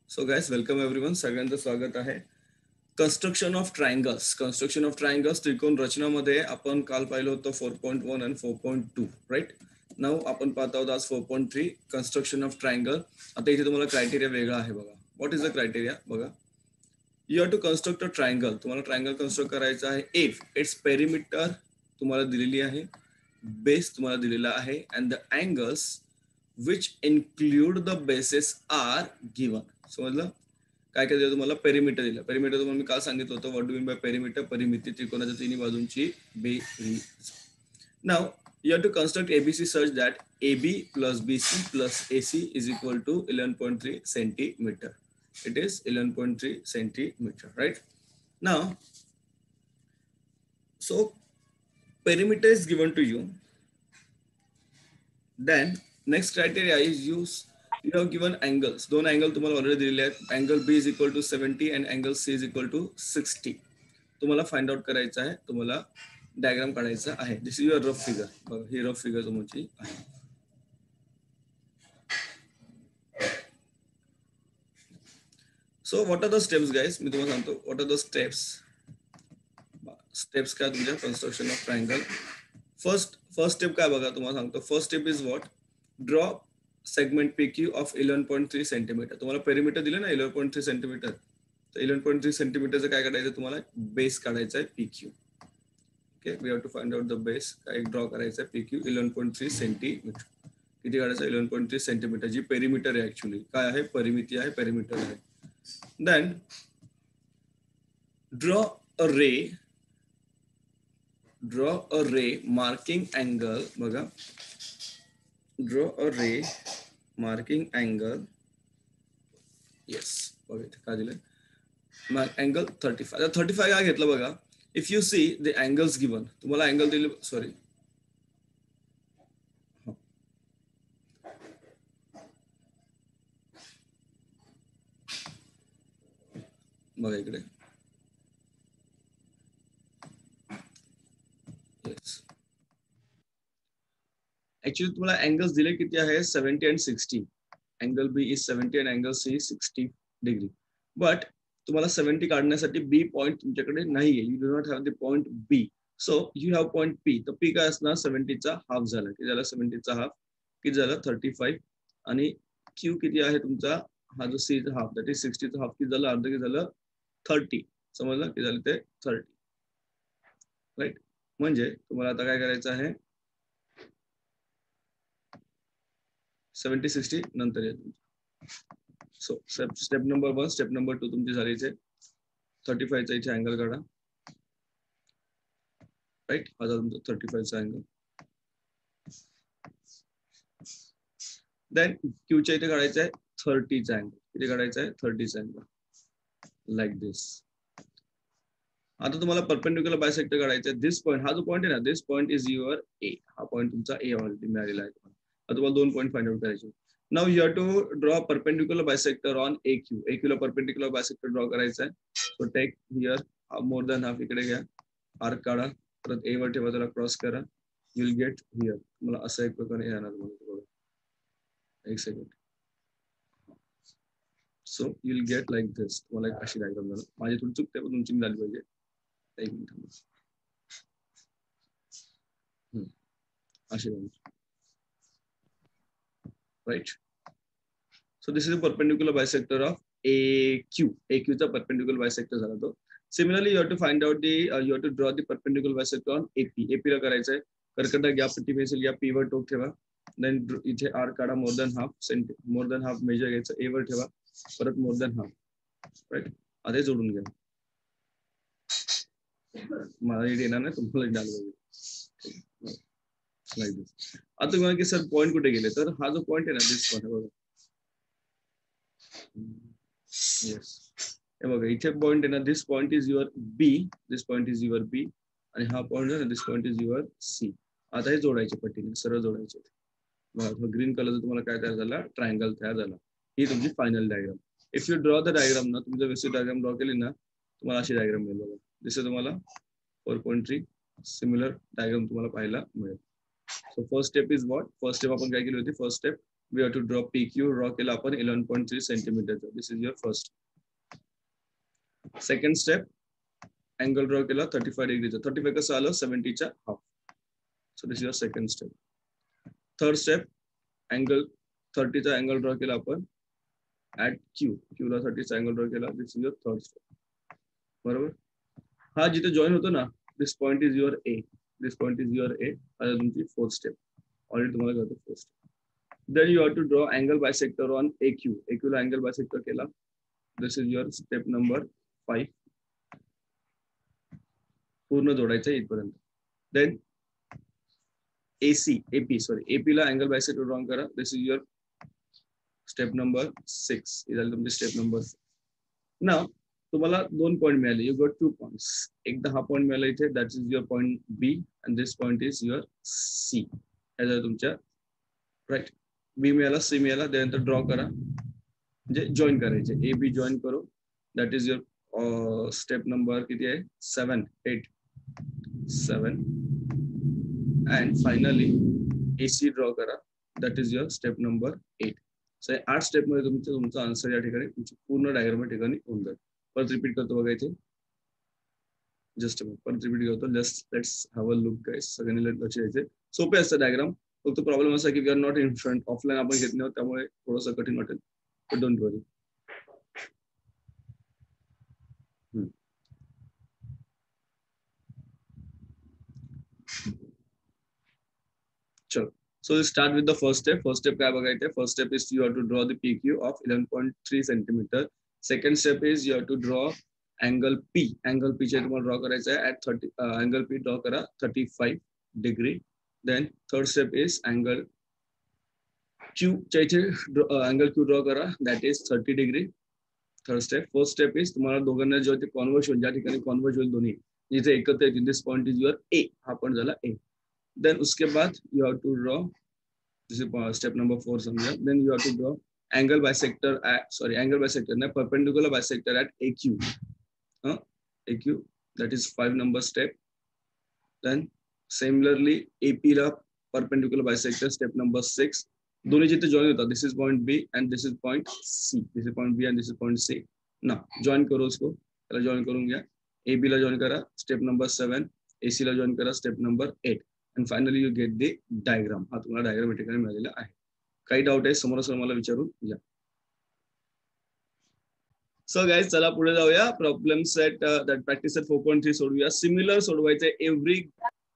So guys welcome everyone. सगळ्यांचं स्वागत आहे. Construction of triangles. Construction of triangles त्रिकोण रचनामध्ये आपण काल पाहिलं होतं 4.1 आणि 4.2 राईट. नाव आपण पाहत आहोत आज 4.3 कन्स्ट्रक्शन ऑफ ट्रायंगल. आता इथे तुम्हाला क्रायटेरिया वेगळा आहे बघा. व्हॉट इज द क्रायटेरिया बघा. You have to construct a triangle. तुम्हाला ट्रायंगल कन्स्ट्रक्ट करायचं आहे इफ इट्स पेरिमीटर तुम्हाला दिलेली आहे, बेस तुम्हाला दिलेला आहे and the angles which include the bases are given. समजलं? काय काय दिलं तुम्हाला? पेरिमीटर दिलं. पेरिमीटर तुम्हाला मी काल सांगितलं होतं. What do mean by perimeter? परिमिती त्रिकोणाच्या तिन्ही बाजूंची बेरीज. नाव you have to construct ABC such that AB plus BC plus AC is equal to 11.3 centimeter. It is 11.3 centimeter, right? Now, so perimeter is given to you. Then next criteria is you have given angles. दोन angle तुम्हाला already दिलेले आहेत. Angle B is equal to 70 and angle C is equal to 60. तुम्हाला find out करायचं आहे. तुम्हाला diagram काढायचा आहे. This is your rough figure. बघा ही रफ फिगर तुमची आहे. So what are the steps guys? मी तुम्हाला सांगतो what are the steps. Steps काय तुमच्या construction of triangle. First step काय बघा तुम्हाला सांगतो. First step is what? Draw segment PQ of 11.3 centimetre. तुम्हाला पेरिमीटर दिलं ना 11.3 सेंटीमीटर. तर 11.3 सेंटीमीटरचं काय काढायचं तुम्हाला? बेस काढायचा आहे PQ. Okay, we have to find out the base. काय ड्रॉ करायचा आहे PQ 11.3 सेंटीमीटर. किती काढायचं? 11.3 सेंटीमीटर. जी पेरिमीटर आहे ऍक्च्युली काय आहे? परिमिती आहे, पेरिमीटर आहे. देन ड्रॉ अ रे मार्किंग अँगल. बघा ड्रॉ अ रे मार्किंग अँगल. येस, बघा इथे काय दिलंय? अँगल 35. आता 35 काय घेतलं बघा. If you see the angles given, तुम्हाला अँगल दिले. सॉरी, बघा इकडे. येस, ऍक्च्युली तुम्हाला अँगल्स दिले किती आहे? 70 and 60. Angle B is 70 and angle C 60 degree. But तुम्हाला 70 काढण्यासाठी B पॉइंट तुमच्याकडे नाहीये. You do not have the point B. So you have point P. तर P काय असणार? 70चा हाफ झाला. किती झाला? 70चा हाफ किती झालं? 35. आणि Q किती आहे तुमचा? हा जो C चा हाफ दॅट इज 60चा हाफ किती झालं? अर्ध किती झालं? 30. समजलं? किती झालं ते? 30. राईट. म्हणजे तुम्हाला आता काय करायचं आहे? 70 60 नंतर येतो. So step number 1, step number 2 तुमची झालीच आहे. 35 चा इथे अँगल काढा. राईट, हा तुमचा 35 चा अँगल. देन क्यूच्या इथे काढायचा आहे 30 चा अँगल. इथे काढायचा आहे 30 चा अँगल. Like this. आता तुम्हाला परपेंडिक्युलर बायसेक्टर काढायचा आहे. दिस पॉईंट, हा जो पॉईंट आहे ना, दिस पॉईंट इज युअर ए. हा पॉईंट तुमचा ए ऑलरेडी मिळालेला आहे. आता तुम्हाला 2 पॉईंट फाइंड आउट करायचे. Now you have to draw perpendicular bisector on AQ. AQ ला परपेंडिक्युलर बायसेक्टर ड्रॉ करायचा आहे. So take here more than half. इकडे घ्या, आर्क काढा, परत ए वर ठेवा, त्याला क्रॉस करा. You will get here. तुम्हाला असं एक प्रकारे येणार. एक second. So you will get like this. तुम्हाला एक अशी डायग्राम झालं. माझी थोडी चुकते पण तुमची झाली पाहिजे. एक मिनिट. अशी right. So this is a perpendicular bisector of AQ. AQ चा perpendicular bisector झाला तो. Similarly, you have to find out you have to draw the perpendicular bisector on AP. AP ला करायचं आहे. कर्कटा घ्या, पट्टी पेन्सिल घ्या, P वर टोक ठेवा. देन इथे आर्क काढा, मोर दॅन हाफ मेजर घ्यायचं, A वर ठेवा, परत मोर दॅन हाफ. राईट, आता जोडून घ्या. मला येणार नाही, तुम्हाला डाल. आता तुम्हाला की सर पॉईंट कुठे गेले? तर हा जो पॉईंट आहे ना, दिस पॉईंट बघा. येस, हे बघा इथे पॉइंट आहे ना. This point is your B. This point is your B. आणि हा पॉइंट आहे ना, this point is your C. आता हे जोडायचे पट्टीने, सरळ जोडायचे. ग्रीन कलरचा तुम्हाला काय तयार झाला? ट्रायंगल तयार झाला. ही तुमची final diagram. If you draw the diagram ना, तुम्ही जर व्यवस्थित डायग्राम ड्रॉ केली ना, तुम्हाला अशी डायग्राम मिळेल. बघा दिसते तुम्हाला 4.3 सिमिलर डायग्राम तुम्हाला पाहायला मिळेल. So first step is what? First step आपण काय केली होती? First step we have to draw PQ. Draw केला आपण 11.3 सेंटीमीटरचा. This is your first. Second step, angle draw केला 35 डिग्रीचा. 35 कसं आलं, 70च्या हाफ. So this is your second step. Third step, angle 30चा अँगल ड्रॉ केला आपण ऍट Q. Q ला 30चा अँगल ड्रॉ केला. This is your third step. बरोबर. हा जिथे जॉईन होतो ना, this point is your A. This point is your A. आता तुमची फोर्थ स्टेप. ऑलरेडी तुम्हाला कळतं fourth step. Then you have to draw angle bisector on AQ. AQ ला angle bisector केला. This is your step number 5. पूर्ण जोडायचं इथपर्यंत. Then AP ला angle bisector draw करा. This is your step number 6. हे झालं तुमचे step number 6. Now तुम्हाला 2 point मिळाले. You got 2 points. एकदा हा पॉइंट मिळाला इथे, that is your point B and this point is your C. हे झालं तुमच्या राईट. बी मिळाला, सी मिळाला, त्यानंतर ड्रॉ करा, म्हणजे जॉईन करायचे. ए बी जॉईन करू. That is your step number किती आहे, 7 8 7. अँड फायनली AC ड्रॉ करा. That is your step number 8. So 8 step मध्ये तुमचा आन्सर या ठिकाणी तुमची पूर्ण डायग्राम या ठिकाणी होऊन जाईल. परत रिपीट करतो बघा इथे. जस्ट परत रिपीट करतो. Let's have a look guys. सगळ्यांनी लक्ष द्यायचे. सोपे असतं डायग्राम. फक्त प्रॉब्लेम असा की we are not in front. Offline आपण घेत नाही, त्यामुळे थोडंसं कठीण वाटेल. But don't worry. चलो. So start with the first step. First step काय बघायचं. First step is you have to draw the PQ of 11.3 centimeter. Second step is you have to draw angle P. Angle P चे तुम्हाला draw करायचं आहे at 30. Angle P draw करा 35 degree. Then third step is angle Q चे angle Q draw करा, that is 30 degree. Third step. Fourth step is तुम्हाला दोघांना जेव्हा ते कॉन्व्हर्ज होईल, ज्या ठिकाणी कॉन्व्हर्ज होईल दोन्ही, जिथे एकत्र येतील, this point is your A. हा पॉइंट झाला A. देन उसके बाद you have to draw, this is step number 4 समझा. Then you have to draw angle bisector angle bisector नाही, perpendicular bisector at AQ. AQ, that is 5 number step. Then similarly AP La perpendicular bisector, step number 6. दोन्ही जिथे join होतात, this is point B and this is point C. This is point B and this is point C. ना join करो उसको, त्याला join करून घ्या. AB ला join करा, स्टेप नंबर 7. AC ला जॉईन करा, step number 8. and finally you get the diagram. हा तुम्हाला डायग्राम या ठिकाणी मिळालेला आहे. काही डाऊट आहे समोरासमोर मला विचारून घ्या. सो गाइस चला पुढे जाऊया. Problem set that practice set 4.3 सोडवूया. सिमिलर सोडवायचे. Every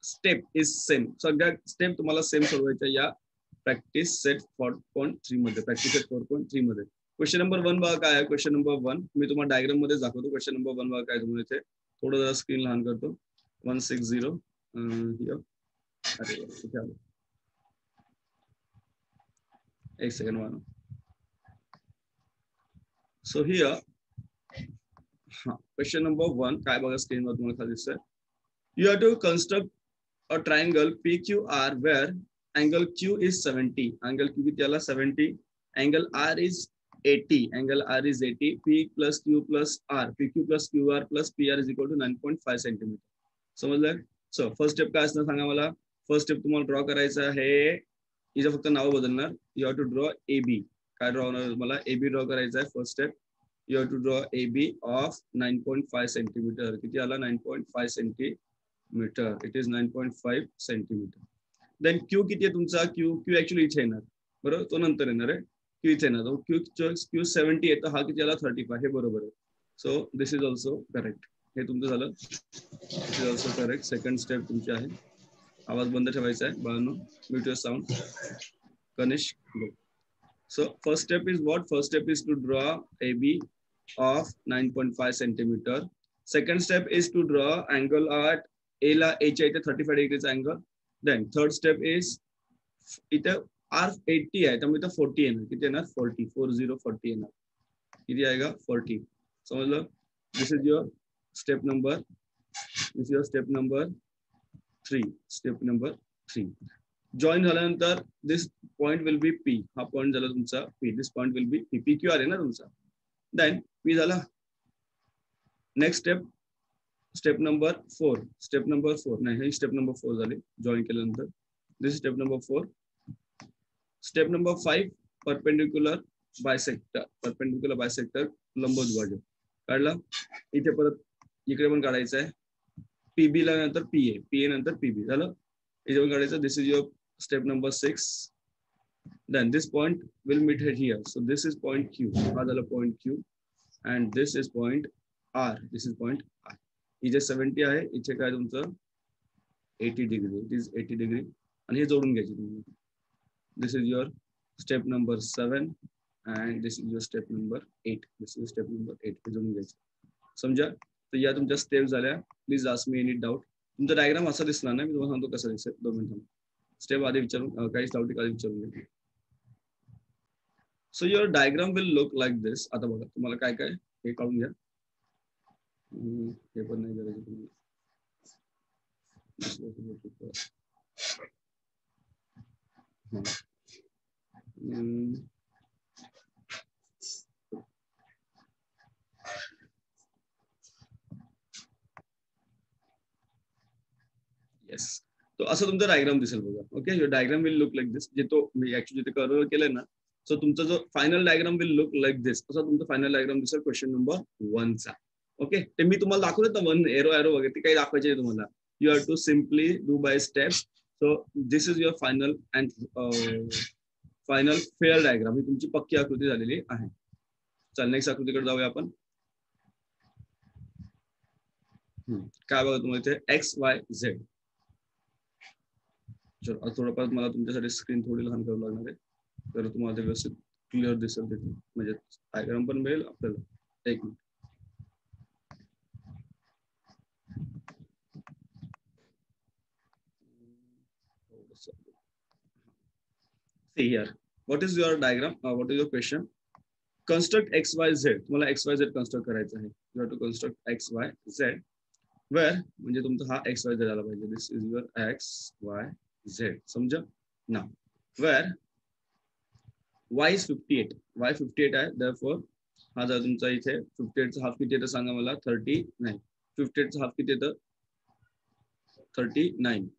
step is same. सगळ्या स्टेप तुम्हाला सेम सोडवायच्या या प्रॅक्टिस सेट 4.3 मध्ये. प्रॅक्टिस सेट 4.3 मध्ये क्वेश्चन नंबर 1 बघा काय आहे. क्वेश्चन नंबर 1 मी तुम्हाला डायग्राम मध्ये दाखवतो. क्वेश्चन नंबर 1 बघा काय तुम्हाला इथे. थोडं जरा स्क्रीन लहान करतो. 160 हियर. अरे कुठे आलो, एक second one. So here question number 1 काय बघा स्क्रीनवर तुम्हाला खाली दिसतंय. You have to construct a triangle PQR where angle Q is 70. Angle Q किती आला 70. Angle R is 80. Angle R is 80. P plus Q plus R. PQ plus QR plus PR is equal to 9.5 cm. समजलं. सो first step काय असणार सांगा मला. First step तुम्हाला draw करायचं आहे. हिचं फक्त नाव बदलणार. You have to draw AB. काय ड्रॉ होणार मला, AB ड्रॉ करायचं आहे. First step you have to draw AB of 9.5 centimeter. किती आला 9.5 centimeter. It is 9.5 centimeter. Then Q किती आहे तुमचा. Q actually इथे येणार, बरोबर, तो नंतर येणार आहे. Q इथे येणार. Q 70 आहे, तर हा किती आला 35. हे बरोबर आहे. So this is also correct. हे तुमचं झालं. This is also correct. Second step तुमची आहे. आवाज बंद ठेवायचा आहे बाळांनो. Mute your sound. Kanishk go. So first step is what? First step is to draw AB of 9.5 centimeter. Second step is to draw angle at A ला A च्या इथे 35 degrees angle. Then third step is इथे R 80 आहे, त्यामुळे इथे 40 येणार. किती येणार 40. 40 येणार. किती आएगा 40. समजलं. This is your step number. This is your step number 3. Step number 3. Join झाल्यानंतर this point will be P. हा पॉइंट झाला तुमचा P. This point will be P. PQR आहे ना तुमचा. देन P झाला. Next step, step number 4. Step number 4 नाही, हे स्टेप नंबर 4 झाली जॉईन केल्यानंतर. This step number 4. Step number 5 perpendicular bisector लंबदुभाजक काढला. इथे परत इकडे पण काढायचं आहे. पीबी ला नंतर पीए नंतर पीबी झालं. इथे पण काढायचं. This is your step number 6. Then this point will meet here. So this is point Q. हा झाला point Q. And this is point R. This is point R. इथे 70 आहे. इथे काय तुमचं 80 degree. It is 80 degree. आणि हे जोडून घ्यायचे तुम्ही. This is your step number 7. And this is your step number 8. This is step number 8. हे जोडून घ्यायचे. समजा. तर या तुमच्या स्टेप झाल्या. Please ask me any doubt. तुमचा डायग्राम असा दिसला ना, मी तुम्हाला सांगतो कसा दिसेल. 2 मिनिटं. स्टेप आधी विचारून काही डाऊट आधी विचारून घ्या. So your diagram will look like this. आता बघा तुम्हाला काय काय हे काढून घ्या. हे पण नाही करायचं तुम्हाला. येस. तो असं तुमचा डायग्राम दिसेल बघा. Okay. Your diagram will look like this. जे तो मी ऍक्च्युअली ते कर्व केलंय ना. सो तुमचा जो final diagram will look like this. असा तुमचा फायनल डायग्राम दिसेल क्वेश्चन नंबर 1 चा. ओके. ते मी तुम्हाला दाखवलं तर 1 एरो वगैरे ते काही दाखवायचे आहे तुम्हाला. You have to simply do by steps. So this is your final and final fair diagram. ही तुमची पक्की आकृती झालेली आहे. चल नेक्स्ट आकृतीकडे जाऊया आपण. काय बघा तुम्हाला इथे XYZ. थोडंफार मला तुमच्यासाठी स्क्रीन थोडी लहान करावं लागणार आहे. तर तुम्हाला ते व्यवस्थित क्लिअर दिसेल तिथे. म्हणजे डायग्राम पण मिळेल आपल्याला. एक minute. See here. What is your diagram? What is your question? Construct XYZ. तुम्हाला XYZ construct करायचं आहे. You have to construct XYZ. Where म्हणजे तुमचा हा XYZ आला पाहिजे. This is your XYZ. समजा? Now, where Y is 58. Y 58 आहे. Therefore, हा जर तुमचा इथे 58 चा हाफ किती येतं सांगा मला. 39. 58 चा हाफ किती येतं 39.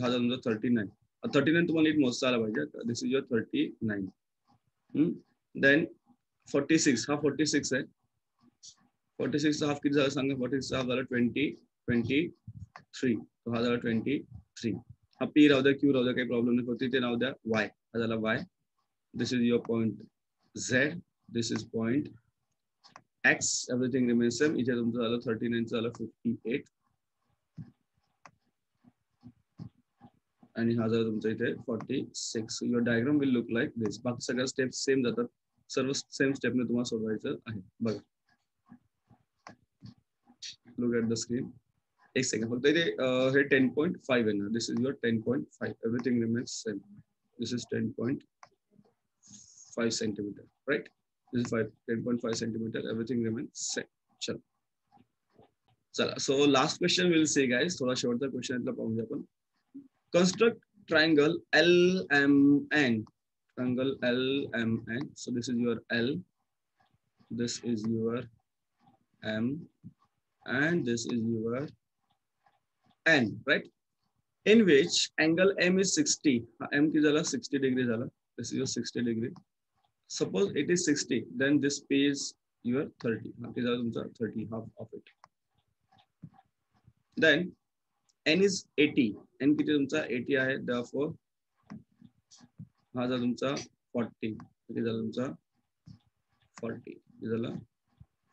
हा जर तुमचा 39. 39 तुम्हाला नीट मोजता आला पाहिजे. This is your 39. देन 46. हा 46 आहे. 46 चा हाफ किती झाला सांगा. 46 चा हाफ झाला 23. हा झाला 23. हा P राहू द्या, Q राहू द्या, काही प्रॉब्लेम नाही. फक्त इथे नाव द्या Y. हा झाला Y. This is your point Z. This is point X. Everything remains same. इथे तुमचं झालं 39 झालं 58. आणि हा झाला तुमचा इथे 46. Your diagram will look like this. बाकी सगळ्या स्टेप सेम जातात. सर्व सेम स्टेपने तुम्हाला सोडवायचं आहे. बघा. Look at the screen. एक सेकंड फक्त इथे हे 10.5 आहे ना. This is your 10.5. Everything remains same. This is 10.5 centimeter, right? This is 10.5 centimeter. Everything remains same. चलो. चला. So last question we'll see guys. थोडा शेवटचा क्वेश्चन इथला पाहून घ्या आपण. Construct triangle LMN. Triangle LMN. So this is your L. This is your M. And this is your N, right? In which angle M is 60. M ki zala 60 degree zala. This is your 60 degree. Suppose it is 60, then this P is your 30. Ki zala tumcha 30, half of it. Then N is 80. N kiti tumcha 80 ahe. Therefore, ha zala tumcha 40. Ki zala tumcha 40. Ki zala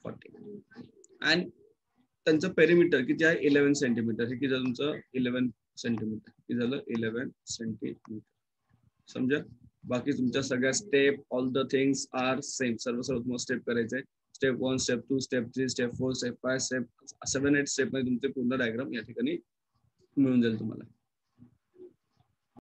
40. And त्यांचं perimeter किती आहे 11 centimetre. हे किती झालं तुमचं 11 centimetre. किती झालं 11 centimetre. समजा. बाकी तुमच्या सगळ्या step all the things are same. सर्व तुम्हाला स्टेप करायचे. Step 1, step 2, step 3, step 4, step 5, step 7, 8 step मध्ये तुमचे पूर्ण डायग्राम या ठिकाणी मिळून जाईल तुम्हाला.